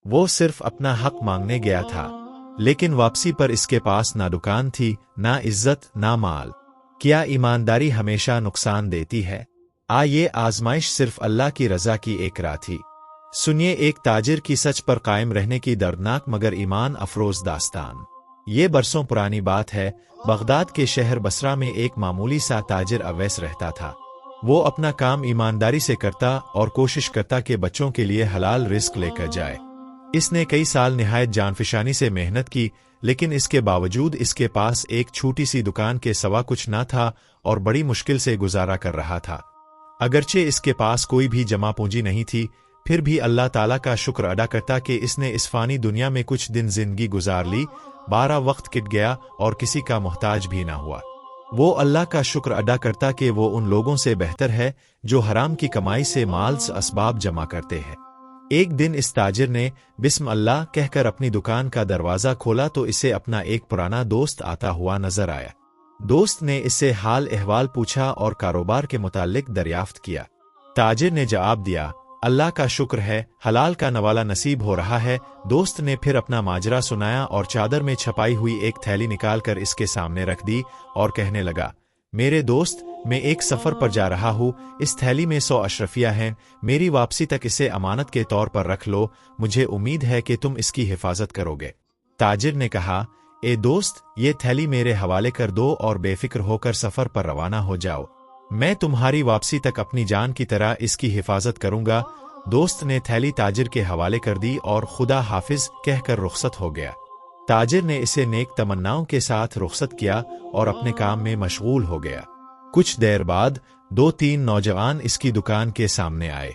وہ صرف اپنا حق مانگنے گیا تھا، لیکن واپسی پر اس کے پاس نہ دکان تھی، نہ عزت، نہ مال۔ کیا ایمانداری ہمیشہ نقصان دیتی ہے؟ یہ آزمائش صرف اللہ کی رضا کی ایک راہ تھی۔ سنیے ایک تاجر کی سچ پر قائم رہنے کی دردناک مگر ایمان افروز داستان۔ یہ برسوں پرانی بات ہے۔ بغداد کے شہر بصرہ میں ایک معمولی سا تاجر اویس رہتا تھا۔ وہ اپنا کام ایمانداری سے کرتا اور کوشش کرتا کہ بچوں کے لیے حلال رزق لے کر جائے۔ اس نے کئی سال نہایت جانفشانی سے محنت کی، لیکن اس کے باوجود اس کے پاس ایک چھوٹی سی دکان کے سوا کچھ نہ تھا اور بڑی مشکل سے گزارا کر رہا تھا۔ اگرچہ اس کے پاس کوئی بھی جمع پونجی نہیں تھی، پھر بھی اللہ تعالیٰ کا شکر ادا کرتا کہ اس نے اس فانی دنیا میں کچھ دن زندگی گزار لی، 12 وقت کٹ گیا اور کسی کا محتاج بھی نہ ہوا۔ وہ اللہ کا شکر ادا کرتا کہ وہ ان لوگوں سے بہتر ہے جو حرام کی کمائی سے مالز اسباب جمع کرتے ہیں۔ ایک دن اس تاجر نے بسم اللہ کہہ کر اپنی دکان کا دروازہ کھولا تو اسے اپنا ایک پرانا دوست آتا ہوا نظر آیا۔ دوست نے اس سے حال احوال پوچھا اور کاروبار کے متعلق دریافت کیا۔ تاجر نے جواب دیا، اللہ کا شکر ہے، حلال کا نوالا نصیب ہو رہا ہے۔ دوست نے پھر اپنا ماجرا سنایا اور چادر میں چھپائی ہوئی ایک تھیلی نکال کر اس کے سامنے رکھ دی اور کہنے لگا، میرے دوست، میں ایک سفر پر جا رہا ہوں، اس تھیلی میں 100 اشرفیہ ہیں، میری واپسی تک اسے امانت کے طور پر رکھ لو، مجھے امید ہے کہ تم اس کی حفاظت کرو گے۔ تاجر نے کہا، اے دوست، یہ تھیلی میرے حوالے کر دو اور بے فکر ہو کر سفر پر روانہ ہو جاؤ، میں تمہاری واپسی تک اپنی جان کی طرح اس کی حفاظت کروں گا۔ دوست نے تھیلی تاجر کے حوالے کر دی اور خدا حافظ کہہ کر رخصت ہو گیا۔ تاجر نے اسے نیک تمناؤں کے ساتھ رخصت کیا اور اپنے کام میں مشغول ہو گیا۔ کچھ دیر بعد 2-3 نوجوان اس کی دکان کے سامنے آئے۔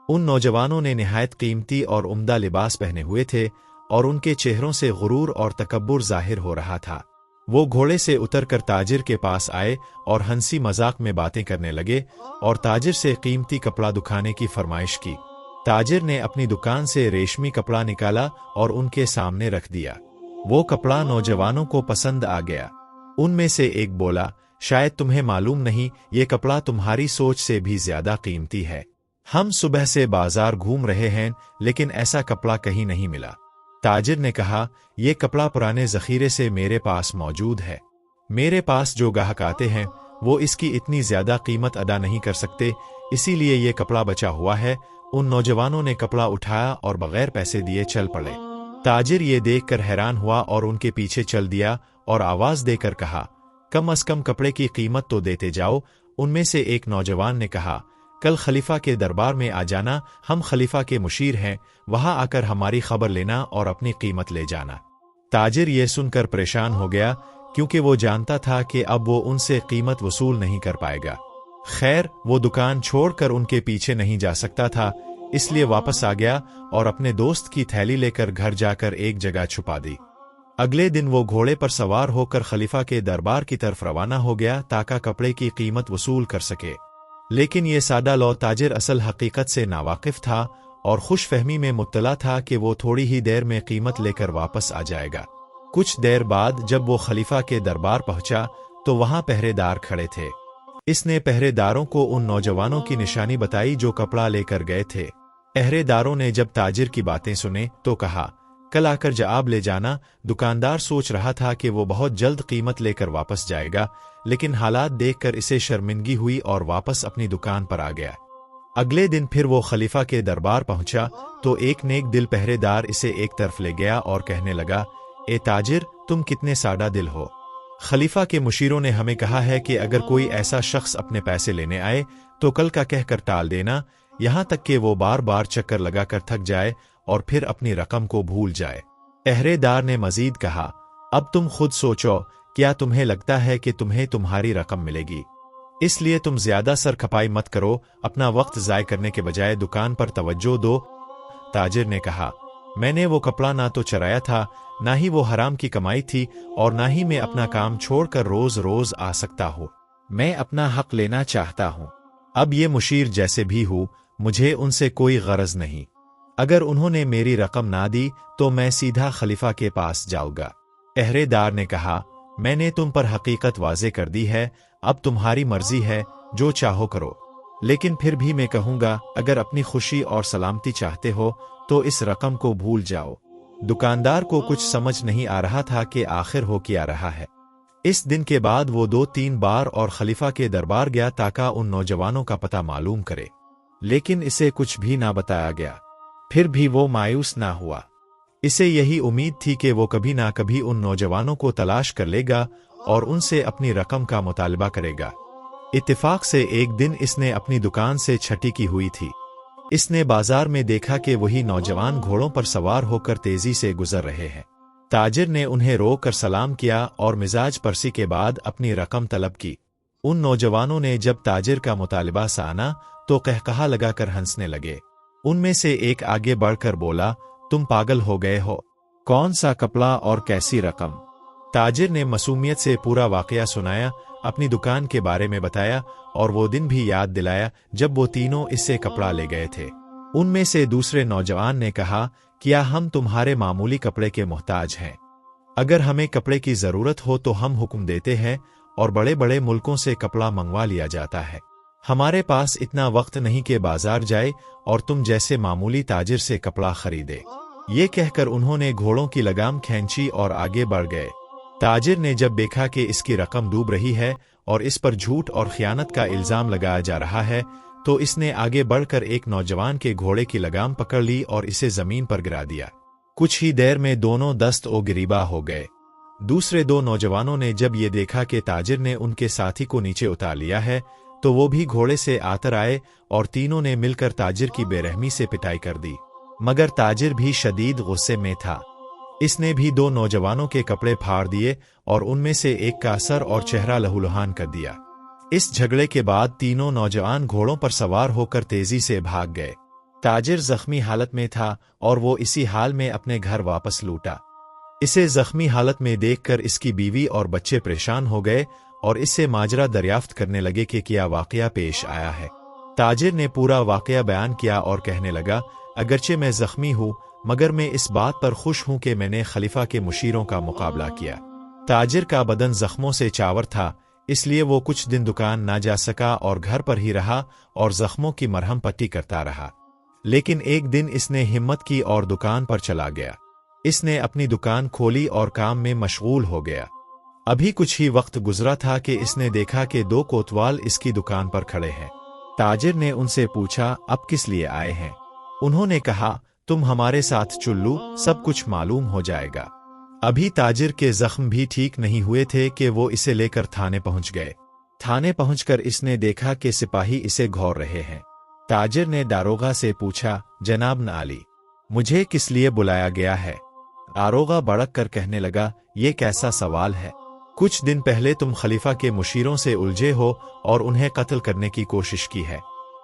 ان نوجوانوں نے نہایت قیمتی اور عمدہ لباس پہنے ہوئے تھے اور ان کے چہروں سے غرور اور تکبر ظاہر ہو رہا تھا۔ وہ گھوڑے سے اتر کر تاجر کے پاس آئے اور ہنسی مذاق میں باتیں کرنے لگے اور تاجر سے قیمتی کپڑا دکھانے کی فرمائش کی۔ تاجر نے اپنی دکان سے ریشمی کپڑا نکالا اور ان کے سامنے رکھ دیا۔ وہ کپڑا نوجوانوں کو پسند آ گیا۔ ان میں سے ایک بولا، شاید تمہیں معلوم نہیں، یہ کپڑا تمہاری سوچ سے بھی زیادہ قیمتی ہے۔ ہم صبح سے بازار گھوم رہے ہیں لیکن ایسا کپڑا کہیں نہیں ملا۔ تاجر نے کہا، یہ کپڑا پرانے ذخیرے سے میرے پاس موجود ہے۔ میرے پاس جو گاہک آتے ہیں وہ اس کی اتنی زیادہ قیمت ادا نہیں کر سکتے، اسی لیے یہ کپڑا بچا ہوا ہے۔ ان نوجوانوں نے کپڑا اٹھایا اور بغیر پیسے دیے چل پڑے۔ تاجر یہ دیکھ کر حیران ہوا اور ان کے پیچھے چل دیا اور آواز دے کر کہا، کم از کم کپڑے کی قیمت تو دیتے جاؤ۔ ان میں سے ایک نوجوان نے کہا، کل خلیفہ کے دربار میں آ جانا، ہم خلیفہ کے مشیر ہیں، وہاں آ کر ہماری خبر لینا اور اپنی قیمت لے جانا۔ تاجر یہ سن کر پریشان ہو گیا کیونکہ وہ جانتا تھا کہ اب وہ ان سے قیمت وصول نہیں کر پائے گا۔ خیر، وہ دکان چھوڑ کر ان کے پیچھے نہیں جا سکتا تھا، اس لیے واپس آ گیا اور اپنے دوست کی تھیلی لے کر گھر جا کر ایک جگہ چھپا دی۔ اگلے دن وہ گھوڑے پر سوار ہو کر خلیفہ کے دربار کی طرف روانہ ہو گیا تاکہ کپڑے کی قیمت وصول کر سکے۔ لیکن یہ سادہ لو تاجر اصل حقیقت سے ناواقف تھا اور خوش فہمی میں مبتلا تھا کہ وہ تھوڑی ہی دیر میں قیمت لے کر واپس آ جائے گا۔ کچھ دیر بعد جب وہ خلیفہ کے دربار پہنچا تو وہاں پہرے دار کھڑے تھے۔ اس نے پہرے داروں کو ان نوجوانوں کی نشانی بتائی جو کپڑا لے کر گئے تھے۔ پہرے داروں نے جب تاجر کی باتیں سنے تو کہا، کل آ کر جواب لے جانا۔ دکاندار سوچ رہا تھا کہ وہ بہت جلد قیمت لے کر واپس جائے گا، لیکن حالات دیکھ کر اسے شرمندگی ہوئی اور واپس اپنی دکان پر آ گیا۔ اگلے دن پھر وہ خلیفہ کے دربار پہنچا تو ایک نیک دل پہرے دار اسے ایک طرف لے گیا اور کہنے لگا، اے تاجر، تم کتنے سادہ دل ہو۔ خلیفہ کے مشیروں نے ہمیں کہا ہے کہ اگر کوئی ایسا شخص اپنے پیسے لینے آئے تو کل کا کہہ کر ٹال دینا، یہاں تک کہ وہ بار بار چکر لگا کر تھک جائے اور پھر اپنی رقم کو بھول جائے۔ پہرے دار نے مزید کہا، اب تم خود سوچو، کیا تمہیں لگتا ہے کہ تمہیں تمہاری رقم ملے گی؟ اس لیے تم زیادہ سر کھپائی مت کرو، اپنا وقت ضائع کرنے کے بجائے دکان پر توجہ دو۔ تاجر نے کہا، میں نے وہ کپڑا نہ تو چرایا تھا، نہ ہی وہ حرام کی کمائی تھی، اور نہ ہی میں اپنا کام چھوڑ کر روز روز آ سکتا ہوں۔ میں اپنا حق لینا چاہتا ہوں۔ اب یہ مشیر جیسے بھی ہو، مجھے ان سے کوئی غرض نہیں۔ اگر انہوں نے میری رقم نہ دی تو میں سیدھا خلیفہ کے پاس جاؤں گا۔ پہرے دار نے کہا، میں نے تم پر حقیقت واضح کر دی ہے، اب تمہاری مرضی ہے، جو چاہو کرو۔ لیکن پھر بھی میں کہوں گا، اگر اپنی خوشی اور سلامتی چاہتے ہو तो इस रकम को भूल जाओ। दुकानदार को कुछ समझ नहीं आ रहा था कि आखिर हो क्या रहा है। इस दिन के बाद वो 2-3 बार और खलीफा के दरबार गया ताकि उन नौजवानों का पता मालूम करे, लेकिन इसे कुछ भी ना बताया गया। फिर भी वो मायूस ना हुआ। इसे यही उम्मीद थी कि वो कभी ना कभी उन नौजवानों को तलाश कर लेगा और उनसे अपनी रकम का मुतालबा करेगा। इत्तेफाक से एक दिन इसने अपनी दुकान से छठी की हुई थी। इसने बाजार में देखा कि वही नौजवान घोड़ों पर सवार होकर तेजी से गुजर रहे हैं। ताजिर ने उन्हें रोक कर सलाम किया और मिजाज परसी के बाद अपनी रकम तलब की। उन नौजवानों ने जब ताजिर का मुतालबा साना तो कहकहा लगाकर हंसने लगे। उनमें से एक आगे बढ़कर बोला, तुम पागल हो गए हो? कौन सा कपड़ा और कैसी रकम? ताजिर ने मासूमियत से पूरा वाकया सुनाया, अपनी दुकान के बारे में बताया और वो दिन भी याद दिलाया जब वो तीनों इससे कपड़ा ले गए थे। उनमें से दूसरे नौजवान ने कहा, क्या हम तुम्हारे मामूली कपड़े के मोहताज हैं? अगर हमें कपड़े की जरूरत हो तो हम हुक्म देते हैं और बड़े बड़े मुल्कों से कपड़ा मंगवा लिया जाता है। हमारे पास इतना वक्त नहीं कि बाजार जाए और तुम जैसे मामूली ताजिर से कपड़ा खरीदे। ये कहकर उन्होंने घोड़ों की लगाम खींची और आगे बढ़ गए। ताजिर ने जब देखा कि इसकी रकम डूब रही है और इस पर झूठ और खयानत का इल्जाम लगाया जा रहा है, तो इसने आगे बढ़कर एक नौजवान के घोड़े की लगाम पकड़ ली और इसे जमीन पर गिरा दिया। कुछ ही देर में दोनों दस्त ओ गिरीबा हो गए। दूसरे दो नौजवानों ने जब ये देखा कि ताजिर ने उनके साथी को नीचे उतार लिया है, तो वो भी घोड़े से आतर आए और तीनों ने मिलकर ताजिर की बेरहमी से पिटाई कर दी। मगर ताजिर भी शदीद गुस्से में था। इसने भी दो नौजवानों के कपड़े फाड़ दिए और उनमें से एक का सर और चेहरा लहूलुहान कर दिया। इस झगड़े के बाद तीनों नौजवान घोड़ों पर सवार होकर तेजी से भाग गए। ताजिर जख्मी हालत में था और वो इसी हाल में अपने घर वापस लौटा। इसे जख्मी हालत में देखकर इसकी बीवी और बच्चे परेशान हो गए और इससे माजरा दरियाफ्त करने लगे कि क्या वाकया पेश आया है। ताजिर ने पूरा वाकया बयान किया और कहने लगा, अगरचे मैं जख्मी हूँ मगर मैं इस बात पर खुश हूँ कि मैंने खलीफा के मुशीरों का मुकाबला किया। ताजिर का बदन जख्मों से चावर था, इसलिए वो कुछ दिन दुकान ना जा सका और घर पर ही रहा और जख्मों की मरहम पट्टी करता रहा। लेकिन एक दिन इसने हिम्मत की और दुकान पर चला गया। इसने अपनी दुकान खोली और काम में मशगूल हो गया। अभी कुछ ही वक्त गुजरा था कि इसने देखा कि दो कोतवाल इसकी दुकान पर खड़े हैं। ताजिर ने उनसे पूछा, अब किस लिए आए हैं? उन्होंने कहा, तुम हमारे साथ चुल्लू, सब कुछ मालूम हो जाएगा। अभी ताजिर के जख्म भी ठीक नहीं हुए थे कि वो इसे लेकर थाने पहुंच गए। थाने पहुंचकर इसने देखा कि सिपाही इसे घौर रहे हैं। ताजिर ने दारोगा से पूछा, जनाब नाली, मुझे किस लिए बुलाया गया है? दारोगा भड़क कर कहने लगा, ये कैसा सवाल है? कुछ दिन पहले तुम खलीफा के मुशीरों से उलझे हो और उन्हें कत्ल करने की कोशिश की है।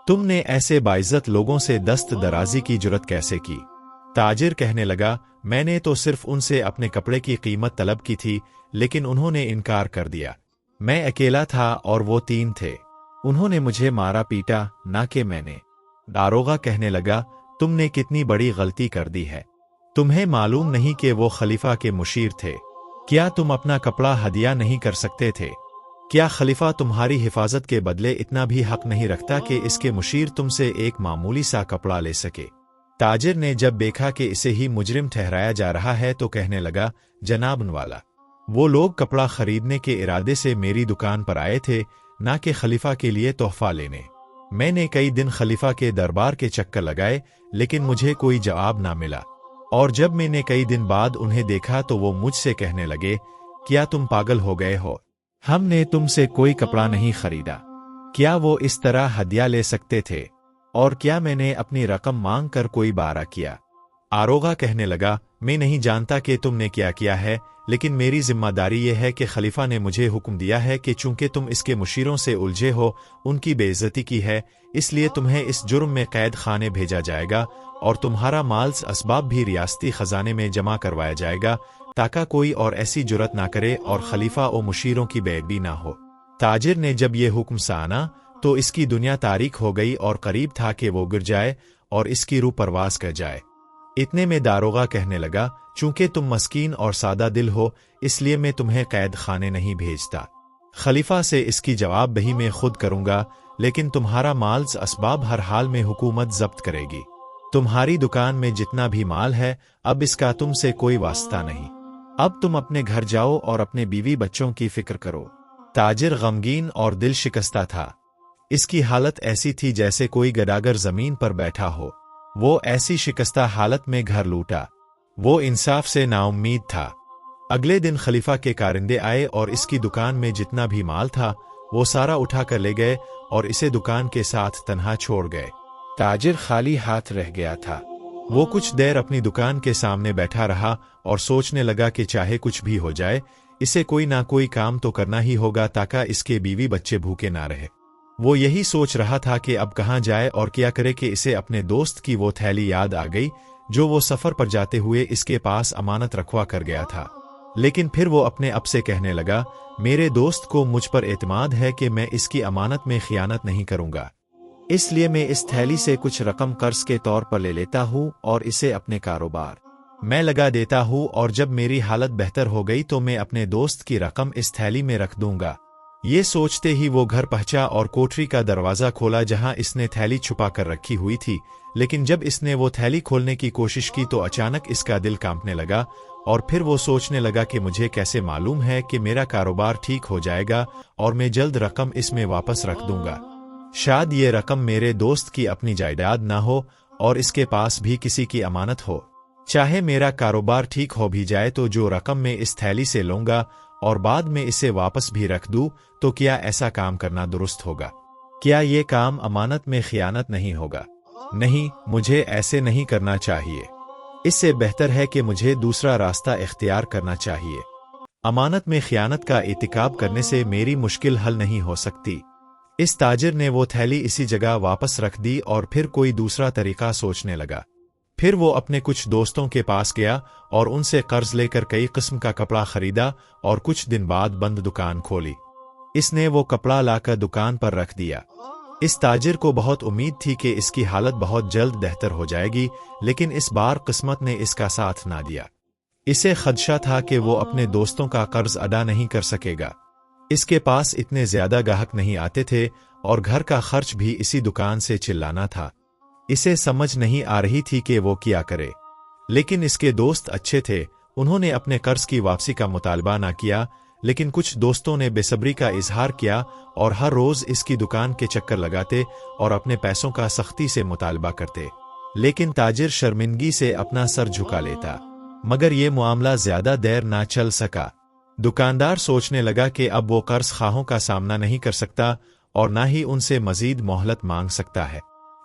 तुमने ऐसे बाइज्जत लोगों से दस्त दराजी की जुर्रत कैसे की? ताजिर कहने लगा, मैंने तो सिर्फ उनसे अपने कपड़े की कीमत तलब की थी, लेकिन उन्होंने इनकार कर दिया। मैं अकेला था और वो तीन थे। उन्होंने मुझे मारा पीटा, ना कि मैंने। दारोगा कहने लगा, तुमने कितनी बड़ी गलती कर दी है। तुम्हें मालूम नहीं कि वो खलीफा के मुशीर थे? क्या तुम अपना कपड़ा हदिया नहीं कर सकते थे? क्या खलीफा तुम्हारी हिफाजत के बदले इतना भी हक नहीं रखता कि इसके मुशीर तुमसे एक मामूली सा कपड़ा ले सके? ताजिर ने जब देखा कि इसे ही मुजरिम ठहराया जा रहा है तो कहने लगा, जनाब नवाला, वो लोग कपड़ा खरीदने के इरादे से मेरी दुकान पर आए थे, ना कि खलीफा के लिए तोहफा लेने। मैंने कई दिन खलीफा के दरबार के चक्कर लगाए, लेकिन मुझे कोई जवाब ना मिला। और जब मैंने कई दिन बाद उन्हें देखा तो वो मुझसे कहने लगे, क्या तुम पागल हो गए हो? हमने तुमसे कोई कपड़ा नहीं खरीदा। क्या वो इस तरह हदिया ले सकते थे? और क्या मैंने अपनी रकम मांग कर कोई बारा किया? दारोगा कहने लगा, मैं नहीं जानता कि तुमने क्या किया है, लेकिन मेरी जिम्मेदारी यह है कि खलीफा ने मुझे हुक्म दिया है कि चूंकि तुम इसके मुशीरों से उलझे हो, उनकी बेइज्जती की है, इसलिए तुम्हें इस जुर्म में कैद खाने भेजा जाएगा और तुम्हारा माल असबाब भी रियासती खजाने में जमा करवाया जाएगा, ताकि कोई और ऐसी जुर्रत ना करे और खलीफा और मुशीरों की बेइज्जती ना हो। ताजिर ने जब ये हुक्म साना तो इसकी दुनिया तारीक हो गई और करीब था कि वो गिर जाए और इसकी रूह परवास कर जाए। इतने में दारोगा कहने लगा, चूंकि तुम मस्कीन और सादा दिल हो, इसलिए मैं तुम्हें कैद खाने नहीं भेजता। खलीफा से इसकी जवाब बही मैं खुद करूंगा, लेकिन तुम्हारा माल असबाब हर हाल में हुकूमत जब्त करेगी। तुम्हारी दुकान में जितना भी माल है अब इसका तुमसे कोई वास्ता नहीं। अब तुम अपने घर जाओ और अपने बीवी बच्चों की फिक्र करो। ताजिर गमगीन और दिल शिकस्ता था। इसकी हालत ऐसी थी जैसे कोई गदागर जमीन पर बैठा हो। वो ऐसी शिकस्ता हालत में घर लूटा। वो इंसाफ से नाउम्मीद था। अगले दिन खलीफा के कारिंदे आए और इसकी दुकान में जितना भी माल था वो सारा उठा कर ले गए और इसे दुकान के साथ तन्हा छोड़ गए। ताजिर खाली हाथ रह गया था। वो कुछ देर अपनी दुकान के सामने बैठा रहा और सोचने लगा कि चाहे कुछ भी हो जाए इसे कोई ना कोई काम तो करना ही होगा ताकि इसके बीवी बच्चे भूखे ना रहे। वो यही सोच रहा था कि अब कहाँ जाए और क्या करे कि इसे अपने दोस्त की वो थैली याद आ गई जो वो सफर पर जाते हुए इसके पास अमानत रखवा कर गया था। लेकिन फिर वो अपने आप से कहने लगा, मेरे दोस्त को मुझ पर एतमाद है कि मैं इसकी अमानत में खियानत नहीं करूंगा, इसलिए मैं इस थैली से कुछ रकम कर्ज के तौर पर ले लेता हूँ और इसे अपने कारोबार मैं लगा देता हूँ और जब मेरी हालत बेहतर हो गई तो मैं अपने दोस्त की रकम इस थैली में रख दूंगा। ये सोचते ही वो घर पहुंचा और कोठरी का दरवाजा खोला जहां इसने थैली छुपा कर रखी हुई थी। लेकिन जब इसने वो थैली खोलने की कोशिश की तो अचानक इसका दिल कांपने लगा और फिर वो सोचने लगा कि मुझे कैसे मालूम है कि मेरा कारोबार ठीक हो जाएगा और मैं जल्द रकम इसमें वापस रख दूंगा। शायद ये रकम मेरे दोस्त की अपनी जायदाद ना हो और इसके पास भी किसी की अमानत हो। चाहे मेरा कारोबार ठीक हो भी जाए तो जो रकम मैं इस थैली से लूंगा और बाद में इसे वापस भी रख दूं तो क्या ऐसा काम करना दुरुस्त होगा? क्या ये काम अमानत में खियानत नहीं होगा? नहीं, मुझे ऐसे नहीं करना चाहिए। इससे बेहतर है कि मुझे दूसरा रास्ता इख्तियार करना चाहिए। अमानत में खियानत का इत्तिकाब करने से मेरी मुश्किल हल नहीं हो सकती। इस ताजिर ने वो थैली इसी जगह वापस रख दी और फिर कोई दूसरा तरीका सोचने लगा। फिर वो अपने कुछ दोस्तों के पास गया और उनसे कर्ज लेकर कई किस्म का कपड़ा खरीदा और कुछ दिन बाद बंद दुकान खोली। इसने वो कपड़ा लाकर दुकान पर रख दिया। इस ताजिर को बहुत उम्मीद थी कि इसकी हालत बहुत जल्द बेहतर हो जाएगी, लेकिन इस बार किस्मत ने इसका साथ ना दिया। इसे खदशा था कि वो अपने दोस्तों का कर्ज अदा नहीं कर सकेगा। इसके पास इतने ज्यादा गाहक नहीं आते थे और घर का खर्च भी इसी दुकान से चिल्लाना था। इसे समझ नहीं आ रही थी कि वो क्या करे। लेकिन इसके दोस्त अच्छे थे, उन्होंने अपने कर्ज की वापसी का मुतालबा ना किया। लेकिन कुछ दोस्तों ने बेसब्री का इजहार किया और हर रोज इसकी दुकान के चक्कर लगाते और अपने पैसों का सख्ती से मुतालबा करते। लेकिन ताजिर शर्मिंदगी से अपना सर झुका लेता। मगर ये मामला ज्यादा देर ना चल सका। दुकानदार सोचने लगा कि अब वो कर्ज खाहों का सामना नहीं कर सकता और ना ही उनसे मजीद मोहलत मांग सकता है।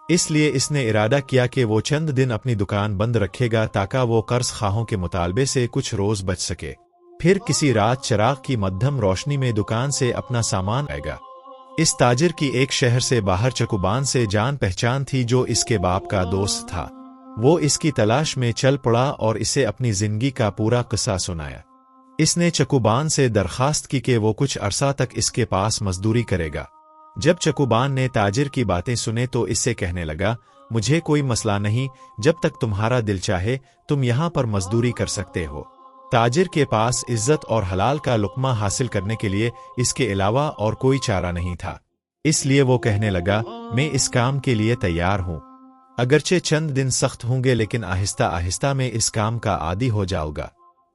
इसलिए इसने इरादा किया कि वो चंद दिन अपनी दुकान बंद रखेगा ताकि वो कर्ज खाहों के मुतालबे से कुछ रोज बच सके। फिर किसी रात चिराग की मध्यम रोशनी में दुकान से अपना सामान आएगा। इस ताजिर की एक शहर से बाहर चकुबान से जान पहचान थी जो इसके बाप का दोस्त था। वो इसकी तलाश में चल पड़ा और इसे अपनी जिंदगी का पूरा किस्सा सुनाया। इसने चकुबान से दरखास्त की कि वो कुछ अरसा तक इसके पास मजदूरी करेगा। जब चकुबान ने ताजिर की बातें सुने तो इससे कहने लगा, मुझे कोई मसला नहीं, जब तक तुम्हारा दिल चाहे तुम यहाँ पर मजदूरी कर सकते हो। ताजिर के पास इज्जत और हलाल का लुक्मा हासिल करने के लिए इसके अलावा और कोई चारा नहीं था। इसलिए वो कहने लगा, मैं इस काम के लिए तैयार हूँ। अगरचे चंद दिन सख्त होंगे लेकिन आहिस्ता आहिस्ता में इस काम का आदी हो जाऊंगा।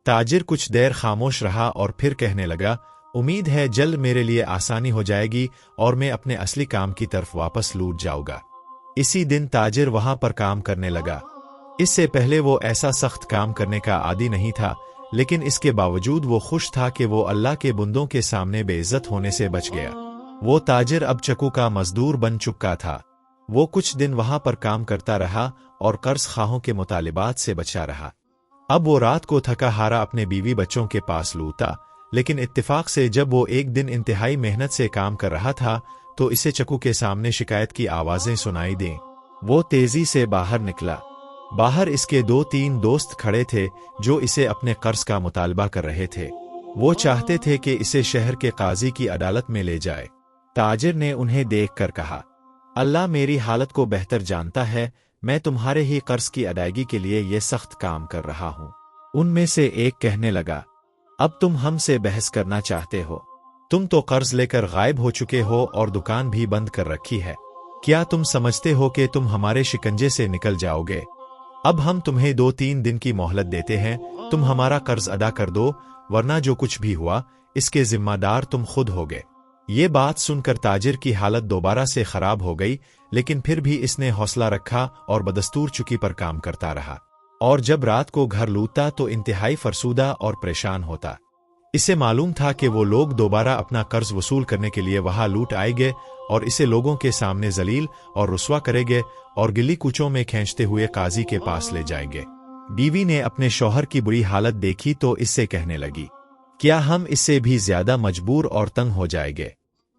ताजिर कुछ देर खामोश रहा और फिर कहने लगा, उम्मीद है जल्द मेरे लिए आसानी हो जाएगी और मैं अपने असली काम की तरफ वापस लौट जाऊंगा। इसी दिन ताजिर वहां पर काम करने लगा। इससे पहले वो ऐसा सख्त काम करने का आदी नहीं था, लेकिन इसके बावजूद वो खुश था कि वो अल्लाह के बंदों के सामने बेइज्जत होने से बच गया। वो ताजिर अब चक्कू का मजदूर बन चुका था। वो कुछ दिन वहां पर काम करता रहा और कर्ज खाहों के मुतालिबात से बचा रहा। अब वो रात को थका हारा अपने बीवी बच्चों के पास लौटा, लेकिन इत्तेफाक से जब वो एक दिन इंतहाई मेहनत से काम कर रहा था तो इसे चक्कू के सामने शिकायत की आवाजें सुनाई दें। वो तेजी से बाहर निकला। बाहर इसके 2-3 दोस्त खड़े थे जो इसे अपने कर्ज का मुतालबा कर रहे थे। वो चाहते थे कि इसे शहर के काजी की अदालत में ले जाए। ताजिर ने उन्हें देखकर कहा, अल्लाह मेरी हालत को बेहतर जानता है, मैं तुम्हारे ही कर्ज की अदायगी के लिए ये सख्त काम कर रहा हूँ। उनमें से एक कहने लगा, अब तुम हमसे बहस करना चाहते हो? तुम तो कर्ज लेकर गायब हो चुके हो और दुकान भी बंद कर रखी है। کیا تم سمجھتے ہو کہ تم ہمارے شکنجے سے نکل جاؤ گے؟ اب ہم تمہیں 2-3 دن کی مہلت دیتے ہیں، تم ہمارا قرض ادا کر دو، ورنہ جو کچھ بھی ہوا اس کے ذمہ دار تم خود ہوگے۔ یہ بات سن کر تاجر کی حالت دوبارہ سے خراب ہو گئی، لیکن پھر بھی اس نے حوصلہ رکھا اور بدستور چکی پر کام کرتا رہا، اور جب رات کو گھر لوٹتا تو انتہائی فرسودہ اور پریشان ہوتا۔ اسے معلوم تھا کہ وہ لوگ دوبارہ اپنا قرض وصول کرنے کے لیے وہاں لوٹ آئیں گے اور اسے لوگوں کے سامنے ذلیل اور رسوا کریں گے اور گلی کوچوں میں کھینچتے ہوئے قاضی کے پاس لے جائیں گے۔ بیوی نے اپنے شوہر کی بری حالت دیکھی تو اس سے کہنے لگی، کیا ہم اس سے بھی زیادہ مجبور اور تنگ ہو جائیں گے؟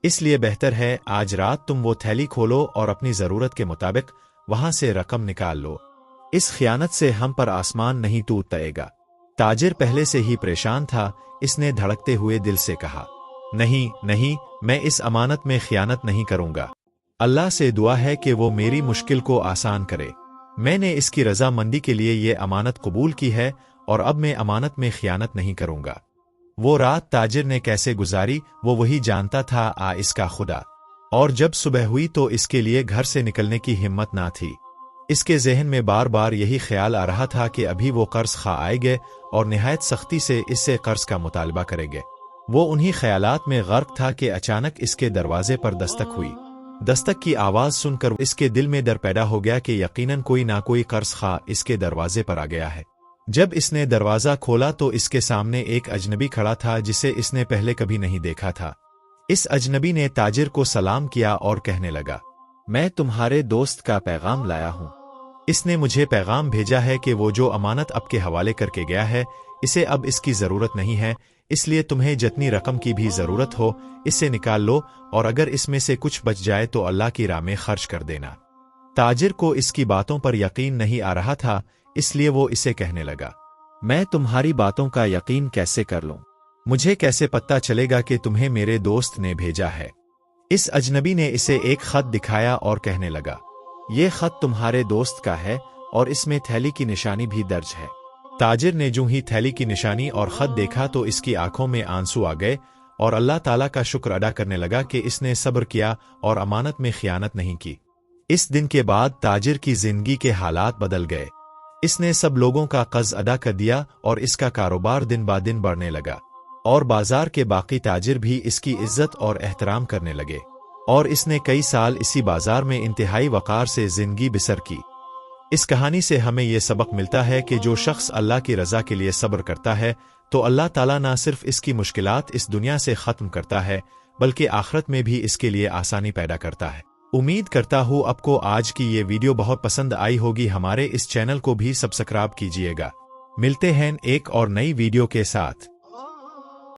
اس لیے بہتر ہے آج رات تم وہ تھیلی کھولو اور اپنی ضرورت کے مطابق وہاں سے رقم نکال لو، اس خیانت سے ہم پر آسمان نہیں ٹوٹے گا۔ تاجر پہلے سے ہی پریشان تھا، اس نے دھڑکتے ہوئے دل سے کہا، نہیں، میں اس امانت میں خیانت نہیں کروں گا۔ اللہ سے دعا ہے کہ وہ میری مشکل کو آسان کرے۔ میں نے اس کی رضا مندی کے لیے یہ امانت قبول کی ہے اور اب میں امانت میں خیانت نہیں کروں گا۔ وہ رات تاجر نے کیسے گزاری وہ وہی جانتا تھا، اس کا خدا۔ اور جب صبح ہوئی تو اس کے لیے گھر سے نکلنے کی ہمت نہ تھی۔ اس کے ذہن میں بار بار یہی خیال آ رہا تھا کہ ابھی وہ قرض خواہ آئیں گے اور نہایت سختی سے اس سے قرض کا مطالبہ کریں گے۔ وہ انہی خیالات میں غرق تھا کہ اچانک اس کے دروازے پر دستک ہوئی۔ دستک کی آواز سن کر اس کے دل میں ڈر پیدا ہو گیا کہ یقیناً کوئی نہ کوئی قرض خواہ اس کے دروازے پر آ گیا ہے۔ جب اس نے دروازہ کھولا تو اس کے سامنے ایک اجنبی کھڑا تھا جسے اس نے پہلے کبھی نہیں دیکھا تھا۔ اس اجنبی نے تاجر کو سلام کیا اور کہنے لگا، میں تمہارے دوست کا پیغام لایا ہوں۔ اس نے مجھے پیغام بھیجا ہے کہ وہ جو امانت آپ کے حوالے کر کے گیا ہے اسے اب اس کی ضرورت نہیں ہے، اس لیے تمہیں جتنی رقم کی بھی ضرورت ہو اس سے نکال لو، اور اگر اس میں سے کچھ بچ جائے تو اللہ کی راہ میں خرچ کر دینا۔ تاجر کو اس کی باتوں پر یقین نہیں آ رہا تھا، اس لیے وہ اسے کہنے لگا، میں تمہاری باتوں کا یقین کیسے کر لوں؟ مجھے کیسے پتہ چلے گا کہ تمہیں میرے دوست نے بھیجا ہے؟ اس اجنبی نے اسے ایک خط دکھایا اور کہنے لگا، یہ خط تمہارے دوست کا ہے اور اس میں تھیلی کی نشانی بھی درج ہے۔ تاجر نے جو ہی تھیلی کی نشانی اور خط دیکھا تو اس کی آنکھوں میں آنسو آ گئے اور اللہ تعالیٰ کا شکر ادا کرنے لگا کہ اس نے صبر کیا اور امانت میں خیانت نہیں کی۔ اس دن کے بعد تاجر کی زندگی کے حالات بدل گئے۔ اس نے سب لوگوں کا قرض ادا کر دیا اور اس کا کاروبار دن با دن بڑھنے لگا، اور بازار کے باقی تاجر بھی اس کی عزت اور احترام کرنے لگے، اور اس نے کئی سال اسی بازار میں انتہائی وقار سے زندگی بسر کی۔ اس کہانی سے ہمیں یہ سبق ملتا ہے کہ جو شخص اللہ کی رضا کے لیے صبر کرتا ہے تو اللہ تعالیٰ نہ صرف اس کی مشکلات اس دنیا سے ختم کرتا ہے بلکہ آخرت میں بھی اس کے لیے آسانی پیدا کرتا ہے۔ امید کرتا ہوں آپ کو آج کی یہ ویڈیو بہت پسند آئی ہوگی۔ ہمارے اس چینل کو بھی سبسکرائب کیجیے گا۔ ملتے ہیں ایک اور نئی ویڈیو کے ساتھ۔